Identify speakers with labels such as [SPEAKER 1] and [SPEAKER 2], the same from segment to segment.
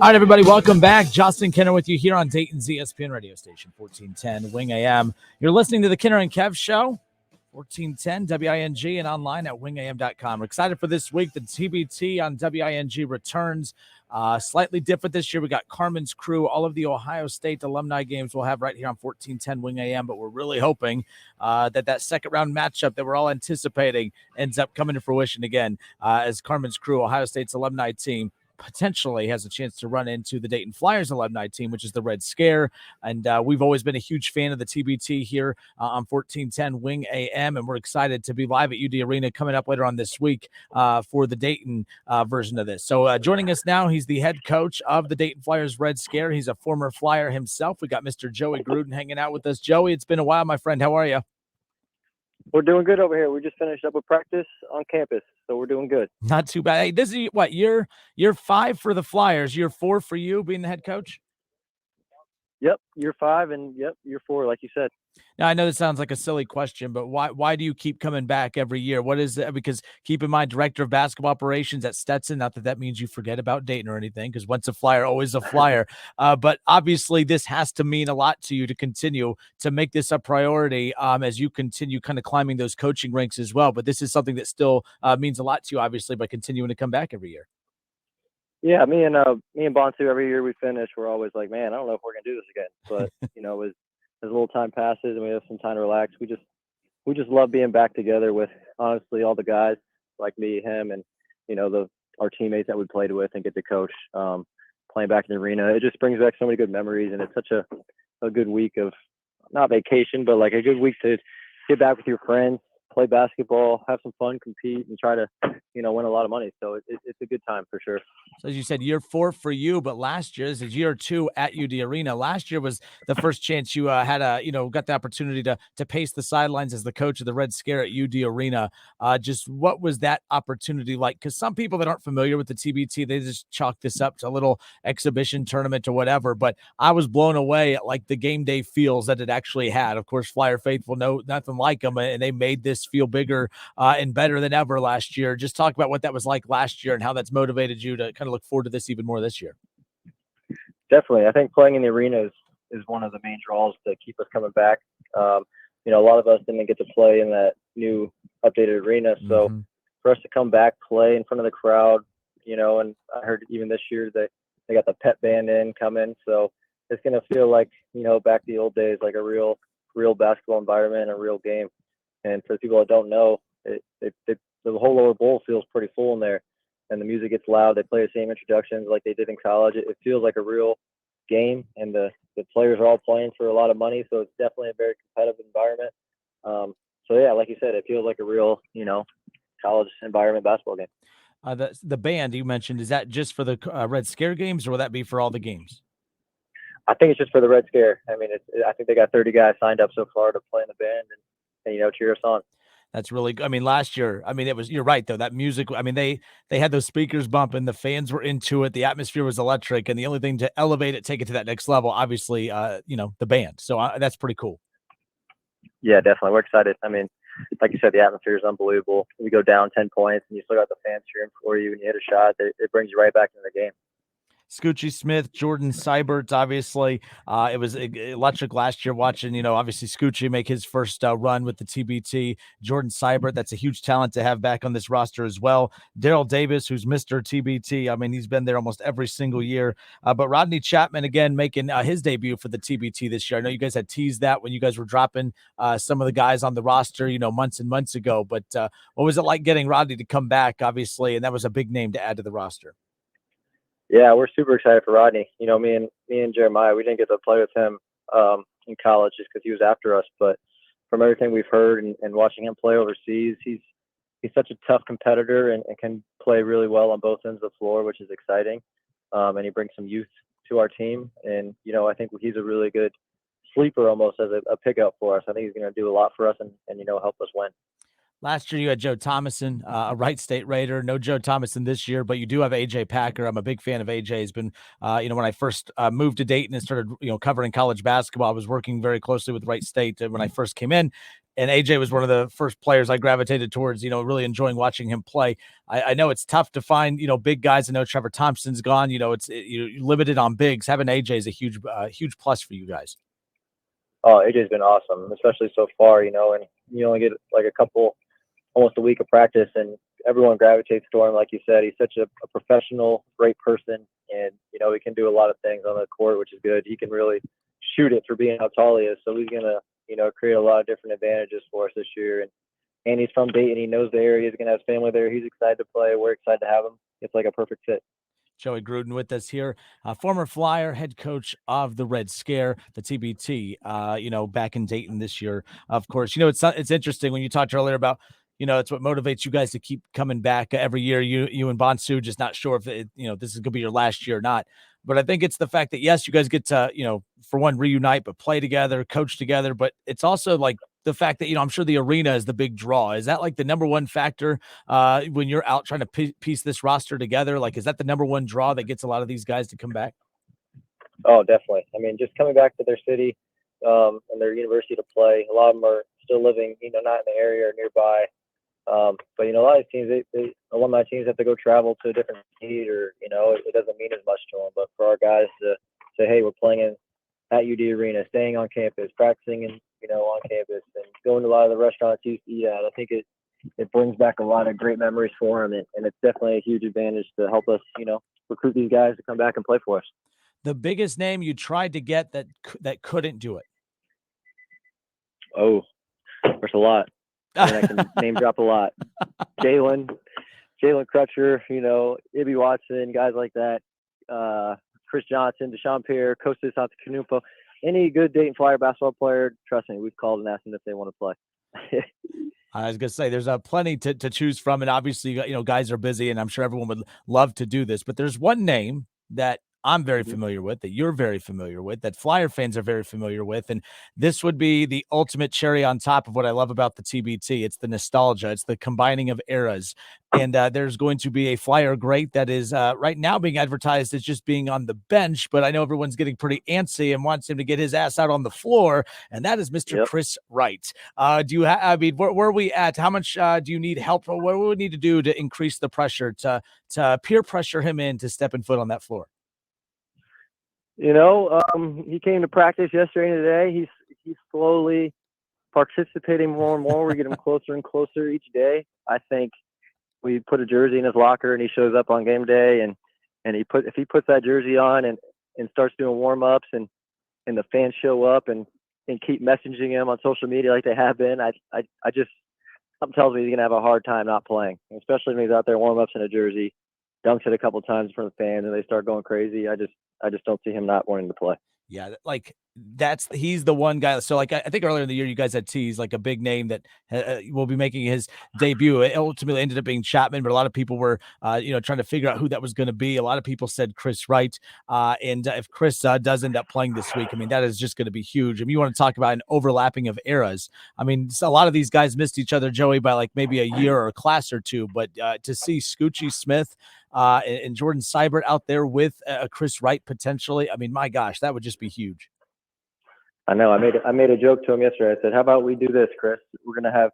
[SPEAKER 1] All right, everybody, welcome back. Justin Kinner with you here on Dayton's ESPN Radio Station, 1410 Wing AM. You're listening to the Kinner and Kev Show, 1410 WING, and online at wingam.com. We're excited for this week. The TBT on WING returns. Slightly different this year. We got Carmen's Crew. All of the Ohio State alumni games we'll have right here on 1410 Wing AM, but we're really hoping that second round matchup that we're all anticipating ends up coming to fruition again as Carmen's Crew, Ohio State's alumni team, potentially has a chance to run into the Dayton Flyers alumni team, which is the Red Scare. And we've always been a huge fan of the TBT here on 1410 Wing AM, and we're excited to be live at UD Arena coming up later on this week for the Dayton version of this. So joining us now, he's the head coach of the Dayton Flyers Red Scare. He's a former Flyer himself. We got Mr. Joey Gruden hanging out with us. Joey, it's been a while, my friend. How are you?
[SPEAKER 2] We're doing good over here. We just finished up with practice on campus, so we're doing good.
[SPEAKER 1] Not too bad. Hey, this is what, year 5 for the Flyers, year 4 for you being the head coach?
[SPEAKER 2] Yep, year 5 and yep, year 4, like you said.
[SPEAKER 1] Now, I know this sounds like a silly question, but why do you keep coming back every year? What is it? Because keep in mind, director of basketball operations at Stetson, not that means you forget about Dayton or anything, because once a Flyer, always a Flyer. But obviously this has to mean a lot to you to continue to make this a priority as you continue kind of climbing those coaching ranks as well. But this is something that still means a lot to you, obviously, by continuing to come back every year.
[SPEAKER 2] Yeah, me and Bonsu, every year we finish, we're always like, man, I don't know if we're gonna do this again. But you know, as a little time passes and we have some time to relax, we just love being back together with, honestly, all the guys like me, him, and you know, our teammates that we played with and get to coach, playing back in the arena. It just brings back so many good memories, and it's such a good week of, not vacation, but like a good week to get back with your friends, play basketball, have some fun, compete, and try to, you know, win a lot of money. So it's a good time for sure.
[SPEAKER 1] So as you said, year 4 for you, but last year, this is year 2 at UD Arena. Last year was the first chance you got the opportunity to pace the sidelines as the coach of the Red Scare at UD Arena. Just what was that opportunity like? Because some people that aren't familiar with the TBT, they just chalk this up to a little exhibition tournament or whatever. But I was blown away at like the game day feels that it actually had. Of course, Flyer faithful know nothing like them, and they made this feel bigger and better than ever last year. Just talk about what that was like last year and how that's motivated you to kind of look forward to this even more this year.
[SPEAKER 2] Definitely. I think playing in the arena is one of the main draws to keep us coming back. You know, a lot of us didn't get to play in that new updated arena. So for us to come back, play in front of the crowd, you know, and I heard even this year they got the pep band come in. So it's going to feel like, you know, back to the old days, like a real basketball environment, a real game. And for people that don't know, the whole lower bowl feels pretty full in there, and the music gets loud. They play the same introductions like they did in college. It feels like a real game, and the players are all playing for a lot of money, so it's definitely a very competitive environment. So yeah, like you said, it feels like a real, you know, college environment basketball game.
[SPEAKER 1] The band you mentioned, is that just for the Red Scare games, or will that be for all the games?
[SPEAKER 2] I think it's just for the Red Scare. I mean, I think they got 30 guys signed up so far to play in the band and you know, cheer us on.
[SPEAKER 1] That's really good. I mean, last year, I mean, you're right, though. That music, I mean, they had those speakers bumping, the fans were into it. The atmosphere was electric. And the only thing to elevate it, take it to that next level, obviously, you know, the band. So that's pretty cool.
[SPEAKER 2] Yeah, definitely. We're excited. I mean, like you said, the atmosphere is unbelievable. You go down 10 points and you still got the fans cheering for you and you hit a shot. It brings you right back into the game.
[SPEAKER 1] Scoochie Smith, Jordan Seibert, obviously. It was electric last year watching, you know, obviously Scoochie make his first run with the TBT. Jordan Seibert, that's a huge talent to have back on this roster as well. Daryl Davis, who's Mr. TBT. I mean, he's been there almost every single year. But Rodney Chapman, again, making his debut for the TBT this year. I know you guys had teased that when you guys were dropping some of the guys on the roster, you know, months and months ago. But what was it like getting Rodney to come back, obviously? And that was a big name to add to the roster.
[SPEAKER 2] Yeah, we're super excited for Rodney. You know, me and Jeremiah, we didn't get to play with him in college just because he was after us. But from everything we've heard and watching him play overseas, he's such a tough competitor and can play really well on both ends of the floor, which is exciting. And he brings some youth to our team. And, you know, I think he's a really good sleeper almost as a pickup for us. I think he's going to do a lot for us and you know, help us win.
[SPEAKER 1] Last year you had Joe Thomason, a Wright State Raider. No Joe Thomason this year, but you do have AJ Packer. I'm a big fan of AJ. He's been, when I first moved to Dayton and started, covering college basketball, I was working very closely with Wright State when I first came in. And AJ was one of the first players I gravitated towards, really enjoying watching him play. I know it's tough to find, big guys. I know Trevor Thompson's gone. You're limited on bigs. Having AJ is a huge plus for you guys.
[SPEAKER 2] Oh, AJ's been awesome, especially so far, and you only get like almost a week of practice, and everyone gravitates to him. Like you said, he's such a professional, great person, and he can do a lot of things on the court, which is good. He can really shoot it for being how tall he is, so he's gonna create a lot of different advantages for us this year. And he's from Dayton. He knows the area. He's gonna have family there. He's excited to play. We're excited to have him. It's like a perfect fit.
[SPEAKER 1] Joey Gruden with us here, former Flyer, head coach of the Red Scare, the TBT, back in Dayton this year. Of course, it's interesting when you talked earlier about, it's what motivates you guys to keep coming back every year. You and Bonsu, just not sure if this is going to be your last year or not. But I think it's the fact that, yes, you guys get to, for one, reunite, but play together, coach together. But it's also like the fact that, I'm sure the arena is the big draw. Is that like the number one factor when you're out trying to piece this roster together? Like, is that the number one draw that gets a lot of these guys to come back?
[SPEAKER 2] Oh, definitely. I mean, just coming back to their city and their university to play. A lot of them are still living, not in the area or nearby. But a lot of teams, alumni teams have to go travel to a different state, or it doesn't mean as much to them. But for our guys to say, hey, we're playing at UD Arena, staying on campus, practicing on campus, and going to a lot of the restaurants you eat at, I think it brings back a lot of great memories for them, and it's definitely a huge advantage to help us recruit these guys to come back and play for us.
[SPEAKER 1] The biggest name you tried to get that couldn't do it?
[SPEAKER 2] Oh, there's a lot. And I can name drop a lot. Jalen Crutcher, Ibby Watson, guys like that. Chris Johnson, Deshaun Pierre, Kostas Antetokounmpo. Any good Dayton Flyer basketball player, trust me, we've called and asked them if they want to play.
[SPEAKER 1] I was going to say, there's plenty to choose from. And obviously, guys are busy, and I'm sure everyone would love to do this. But there's one name that I'm very familiar with, that you're very familiar with, that Flyer fans are very familiar with. And this would be the ultimate cherry on top of what I love about the TBT. It's the nostalgia. It's the combining of eras. And there's going to be a Flyer great that is right now being advertised as just being on the bench. But I know everyone's getting pretty antsy and wants him to get his ass out on the floor. And that is Mr. Chris Wright. Where are we at? How much do you need help? What do we need to do to increase the pressure, to peer pressure him in to step in foot on that floor?
[SPEAKER 2] He came to practice yesterday and today. He's slowly participating more and more. We get him closer and closer each day. I think we put a jersey in his locker and he shows up on game day, and if he puts that jersey on and starts doing warm ups and the fans show up and keep messaging him on social media like they have been, I just, something tells me he's gonna have a hard time not playing, especially when he's out there warm ups in a jersey, dunks it a couple times in front of the fans, and they start going crazy. I just don't see him not wanting to play.
[SPEAKER 1] Yeah, like he's the one guy. So like I think earlier in the year you guys had teased like a big name that will be making his debut. It ultimately ended up being Chapman, but a lot of people were trying to figure out who that was going to be. A lot of people said Chris Wright, and if Chris does end up playing this week, I mean that is just going to be huge. I mean, you want to talk about an overlapping of eras. I mean, a lot of these guys missed each other, Joey, by like maybe a year or a class or two, but to see Scoochie Smith and Jordan Seibert out there with Chris Wright potentially, I mean, my gosh, that would just be huge.
[SPEAKER 2] I know. I made a joke to him yesterday. I said, "How about we do this, Chris? We're going to have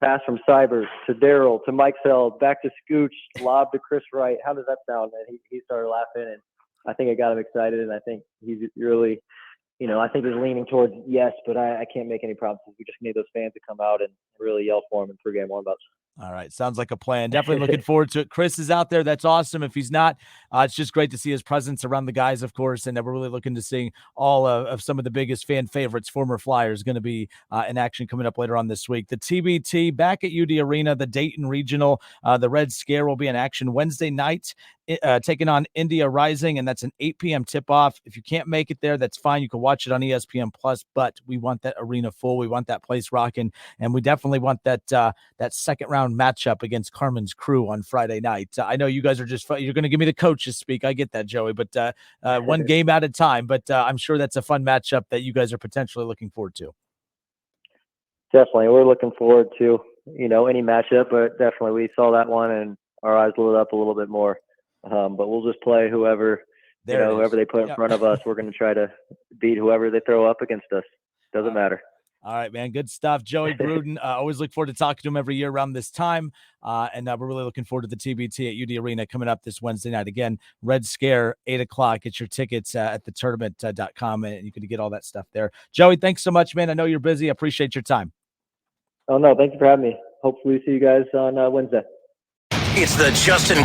[SPEAKER 2] pass from Seibert to Daryl to Mike Seld, back to Scooch, lob to Chris Wright. How does that sound?" And he started laughing, and I think it got him excited. And I think he's really, I think he's leaning towards yes, but I can't make any promises. We just need those fans to come out and really yell for him in pregame warm-ups.
[SPEAKER 1] All right. Sounds like a plan. Definitely looking forward to it. Chris is out there. That's awesome. If he's not, it's just great to see his presence around the guys, of course. And we're really looking to see all of some of the biggest fan favorites, former Flyers, going to be in action coming up later on this week. The TBT back at UD Arena, the Dayton Regional, the Red Scare will be in action Wednesday night, taking on India Rising, and that's an 8 p.m. tip-off. If you can't make it there, that's fine. You can watch it on ESPN Plus, but we want that arena full. We want that place rocking, and we definitely want that second-round matchup against Carmen's Crew on Friday night. I know you guys are just you're going to give me the coaches speak. I get that, Joey, but one game at a time. But I'm sure that's a fun matchup that you guys are potentially looking forward to.
[SPEAKER 2] Definitely. We're looking forward to any matchup, but definitely we saw that one and our eyes lit up a little bit more. But we'll just play whoever they put in front of us. We're going to try to beat whoever they throw up against us. Doesn't matter.
[SPEAKER 1] All right, man. Good stuff. Joey Gruden. Always look forward to talking to him every year around this time. And we're really looking forward to the TBT at UD Arena coming up this Wednesday night. Again, Red Scare, 8 o'clock. Get your tickets at thetournament.com, and you can get all that stuff there. Joey, thanks so much, man. I know you're busy. I appreciate your time.
[SPEAKER 2] Oh, no. Thank you for having me. Hopefully see you guys on Wednesday.
[SPEAKER 3] It's the Justin